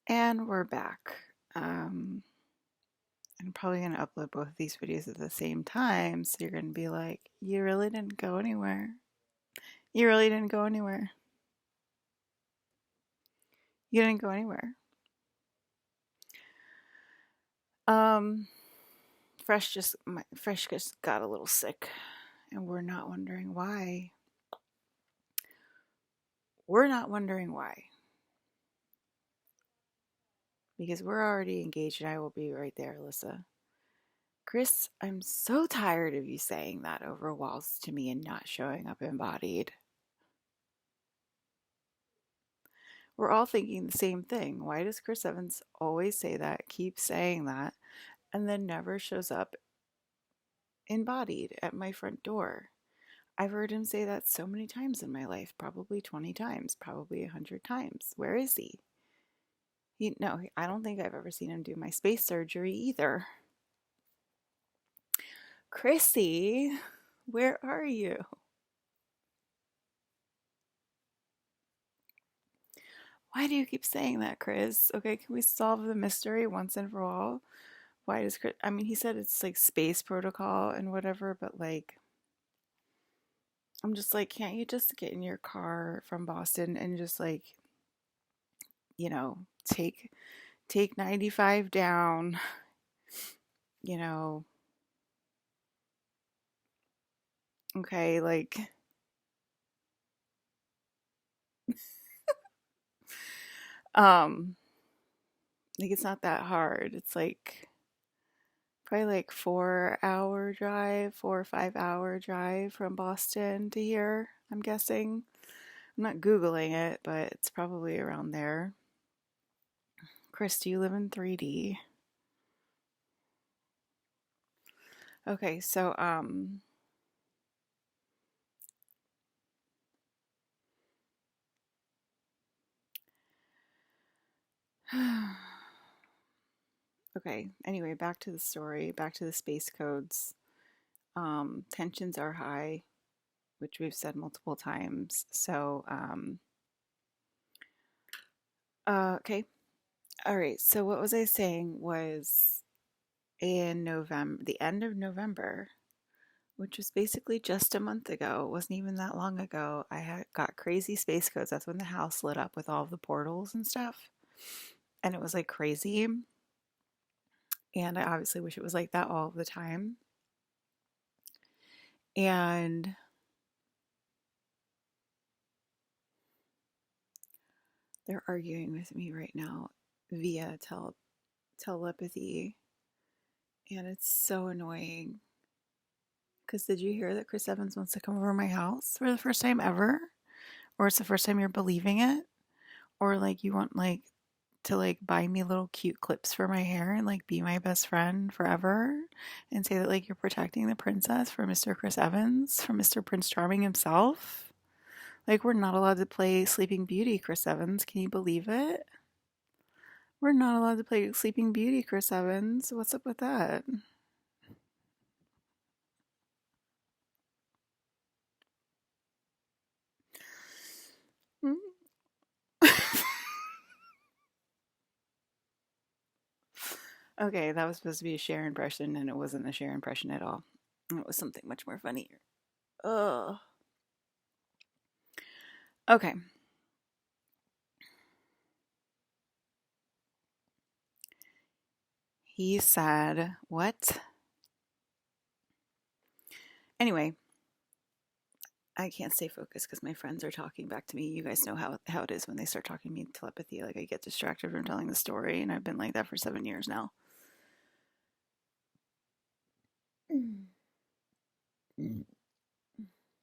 And we're back. I'm probably going to upload both of these videos at the same time, so you're going to be like, you really didn't go anywhere. You really didn't go anywhere. You didn't go anywhere. Um, Fresh just got a little sick, and we're not wondering why. We're not wondering why. Because we're already engaged, and I will be right there, Alyssa. Chris, I'm so tired of you saying that over walls to me and not showing up embodied. We're all thinking the same thing. Why does Chris Evans always say that, keep saying that, and then never shows up embodied at my front door? I've heard him say that so many times in my life, probably 20 times, probably 100 times. Where is he? No, I don't think I've ever seen him do my space surgery either. Chrissy, where are you? Why do you keep saying that, Chris? Okay, can we solve the mystery once and for all? Why does Chris, I mean, he said it's like space protocol and whatever, but like, I'm just like, can't you just get in your car from Boston and just like, you know, take take 95 down, you know, okay, um like it's not that hard. It's like probably like 4 hour drive, 4 or 5 hour drive from Boston to here, I'm guessing. I'm not Googling it, but it's probably around there. Chris, do you live in 3D? Okay, so okay, anyway, back to the story, back to the space codes. Tensions are high, which we've said multiple times. So, okay. All right. So, what was I saying was in November, the end of November, which was basically just a month ago. It wasn't even that long ago. I had got crazy space codes. That's when the house lit up with all the portals and stuff. And it was like crazy. And I obviously wish it was like that all the time. And they're arguing with me right now via telepathy. And it's so annoying. Because did you hear that Chris Evans wants to come over my house for the first time ever? Or it's the first time you're believing it? Or like you want like to like buy me little cute clips for my hair and like be my best friend forever and say that like you're protecting the princess from Mr. Chris Evans, from Mr. Prince Charming himself? Like we're not allowed to play Sleeping Beauty, Chris Evans. Can you believe it? We're not allowed to play Sleeping Beauty, Chris Evans. What's up with that? Okay, that was supposed to be a Cher impression, and it wasn't a Cher impression at all. It was something much more funnier. Ugh. Okay. He said, what? Anyway, I can't stay focused because my friends are talking back to me. You guys know how it is when they start talking to me in telepathy. Like, I get distracted from telling the story, and I've been like that for 7 years now.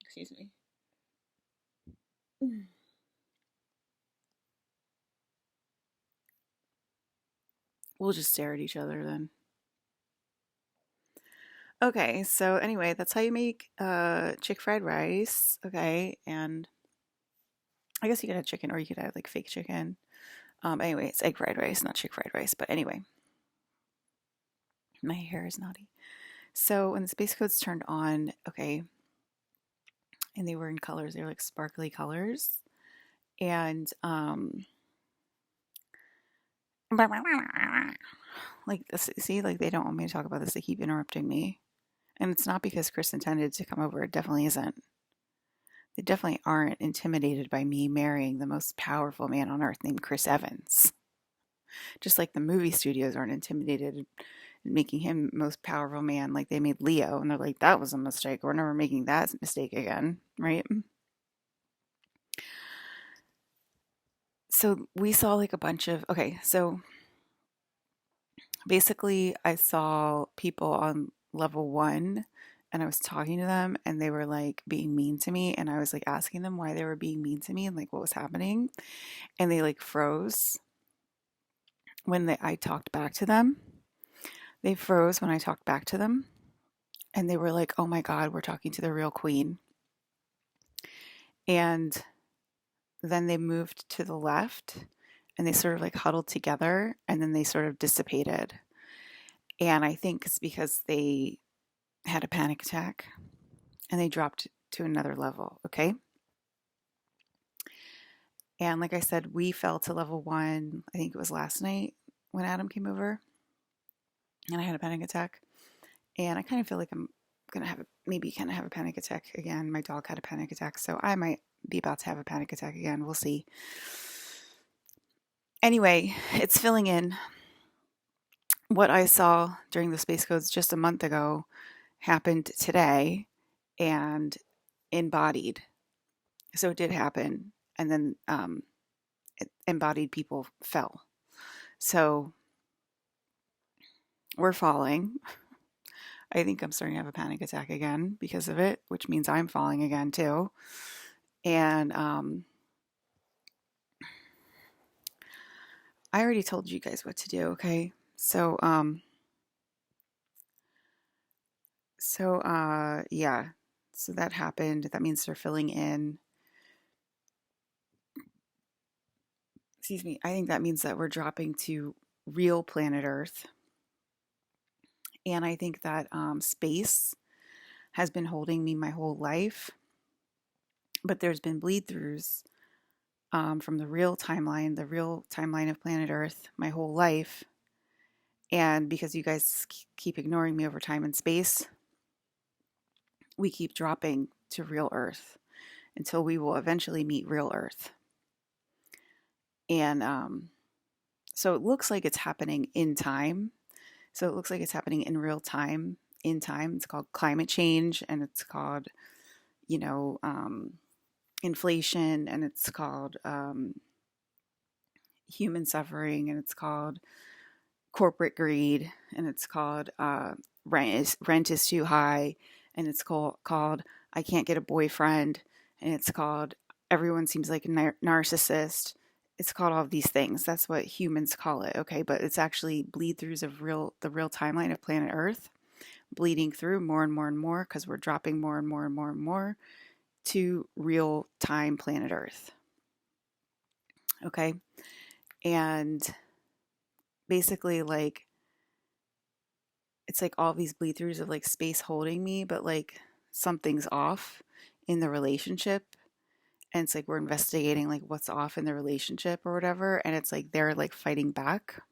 Excuse me. We'll just stare at each other then. Okay, so anyway, that's how you make chick fried rice. Okay, and I guess you could have chicken or you could have like fake chicken. Anyway, it's egg fried rice, not chick fried rice. But anyway, my hair is naughty. So when the space codes turned on, okay, and they were in colors, they were like sparkly colors. And like, see, like they don't want me to talk about this. They keep interrupting me. And it's not because Chris intended to come over. It definitely isn't. They definitely aren't intimidated by me marrying the most powerful man on earth named Chris Evans. Just like the movie studios aren't intimidated in making him most powerful man, like they made Leo, and they're like, that was a mistake. We're never making that mistake again, right? So we saw like a bunch of, okay, so basically I saw people on level one and I was talking to them and they were like being mean to me and I was like asking them why they were being mean to me and like what was happening and they like froze when I talked back to them. They froze when I talked back to them and they were like, "Oh my god, we're talking to the real queen." And then they moved to the left and they sort of like huddled together and then they sort of dissipated. And I think it's because they had a panic attack and they dropped to another level, okay? And like I said, we fell to level one, I think it was last night when Adam came over and I had a panic attack. And I kind of feel like I'm going to have maybe kind of have a panic attack again. My dog had a panic attack, so I might be about to have a panic attack again. We'll see. Anyway, it's filling in. What I saw during the Space Codes just a month ago happened today and embodied. So it did happen. And then embodied people fell. So we're falling. I think I'm starting to have a panic attack again because of it, which means I'm falling again too. And I already told you guys what to do, okay? Yeah. So that happened. That means they're filling in. Excuse me. I think that means that we're dropping to real planet Earth. And I think that space has been holding me my whole life, but there's been bleed throughs from the real timeline of planet Earth, my whole life. And because you guys keep ignoring me over time and space, we keep dropping to real Earth until we will eventually meet real Earth. And so it looks like it's happening in time. So it looks like it's happening in real time, in time. It's called climate change and it's called, you know, inflation and it's called human suffering and it's called corporate greed and it's called rent is too high and it's called I can't get a boyfriend and it's called everyone seems like a narcissist. It's called all of these things. That's what humans call it, okay? But it's actually bleed throughs of the real timeline of planet Earth, bleeding through more and more and more because we're dropping more and more and more and more to real time planet Earth, okay? And basically, like, it's like all these bleed throughs of like space holding me, but like something's off in the relationship. And it's like we're investigating like what's off in the relationship or whatever. And it's like they're like fighting back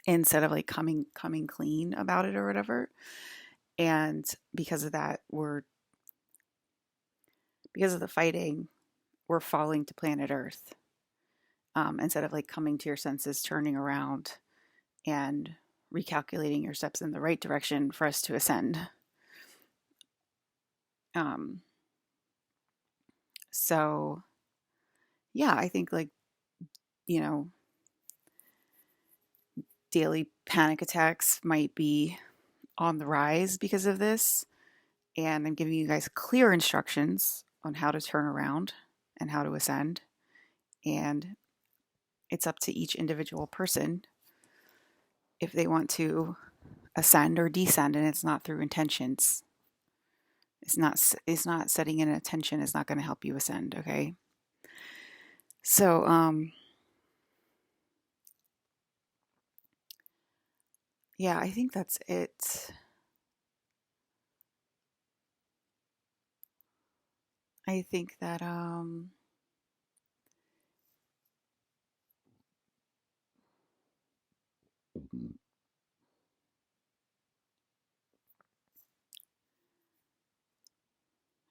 instead of like coming clean about it or whatever. And because of that, because of the fighting, we're falling to planet Earth. Instead of like coming to your senses, turning around and recalculating your steps in the right direction for us to ascend. Um, so yeah, I think like, you know, daily panic attacks might be on the rise because of this. And I'm giving you guys clear instructions on how to turn around and how to ascend. And it's up to each individual person if they want to ascend or descend, and it's not through intentions. It's not setting an intention is not going to help you ascend, okay? So yeah, I think that's it. I think that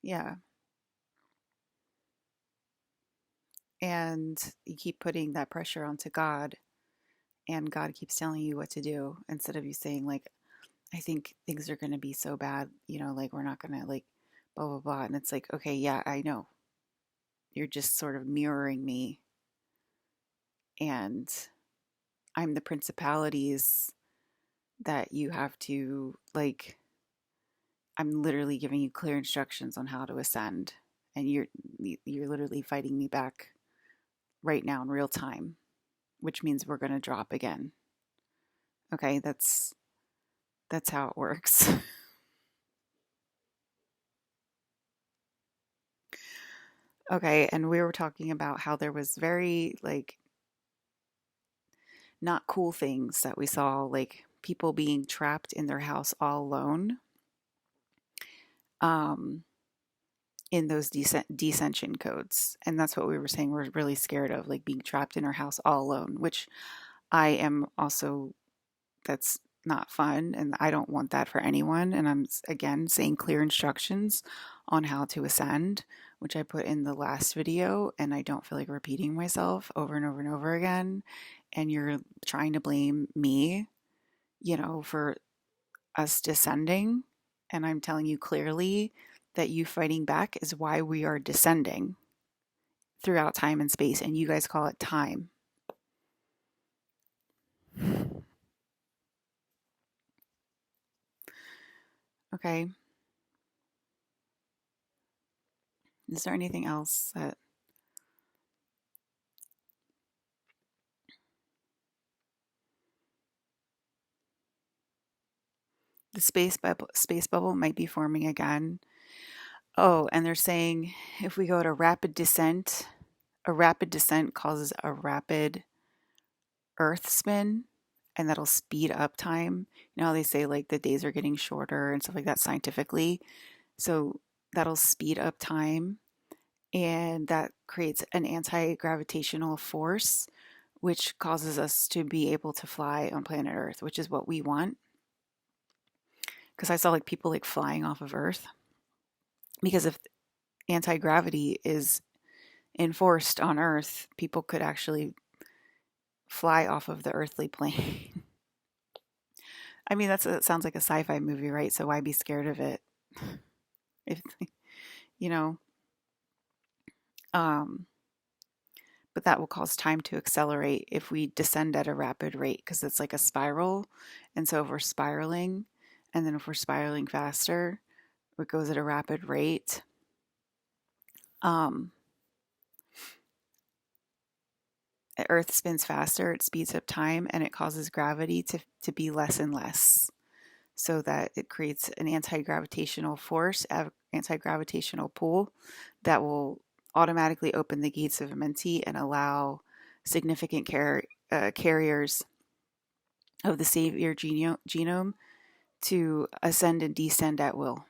Yeah. And you keep putting that pressure onto God, and God keeps telling you what to do instead of you saying, like, I think things are going to be so bad, like, we're not going to, like, blah, blah, blah. And it's like, okay, yeah, I know. You're just sort of mirroring me, and I'm the principalities that you have to, like, I'm literally giving you clear instructions on how to ascend, and you're literally fighting me back right now in real time, which means we're going to drop again. Okay, that's how it works. Okay, and we were talking about how there was very, like, not cool things that we saw, like people being trapped in their house all alone, um in those descension codes. And that's what we were saying we're really scared of, like being trapped in our house all alone, which I am also, that's not fun, and I don't want that for anyone. And I'm again saying clear instructions on how to ascend, which I put in the last video, and I don't feel like repeating myself over and over and over again. And you're trying to blame me, for us descending, and I'm telling you clearly that you fighting back is why we are descending throughout time and space, and you guys call it time. Okay. Is there anything else that the space bubble might be forming again? Oh, and they're saying if we go to rapid descent, a rapid descent causes a rapid earth spin, and that'll speed up time. You know how they say, like, the days are getting shorter and stuff like that scientifically? So that'll speed up time, and that creates an anti-gravitational force, which causes us to be able to fly on planet Earth, which is what we want. Because I saw, like, people, like, flying off of Earth, because if anti-gravity is enforced on Earth, people could actually fly off of the earthly plane. I mean, that sounds like a sci-fi movie, right? So why be scared of it? If you know, um, but that will cause time to accelerate if we descend at a rapid rate, because it's like a spiral. And so if we're spiraling, and then if we're spiraling faster, it goes at a rapid rate. Um, Earth spins faster, it speeds up time, and it causes gravity to be less and less, so that it creates an anti-gravitational force, anti-gravitational pull that will automatically open the gates of Amenti and allow significant carriers of the Savior genome to ascend and descend at will.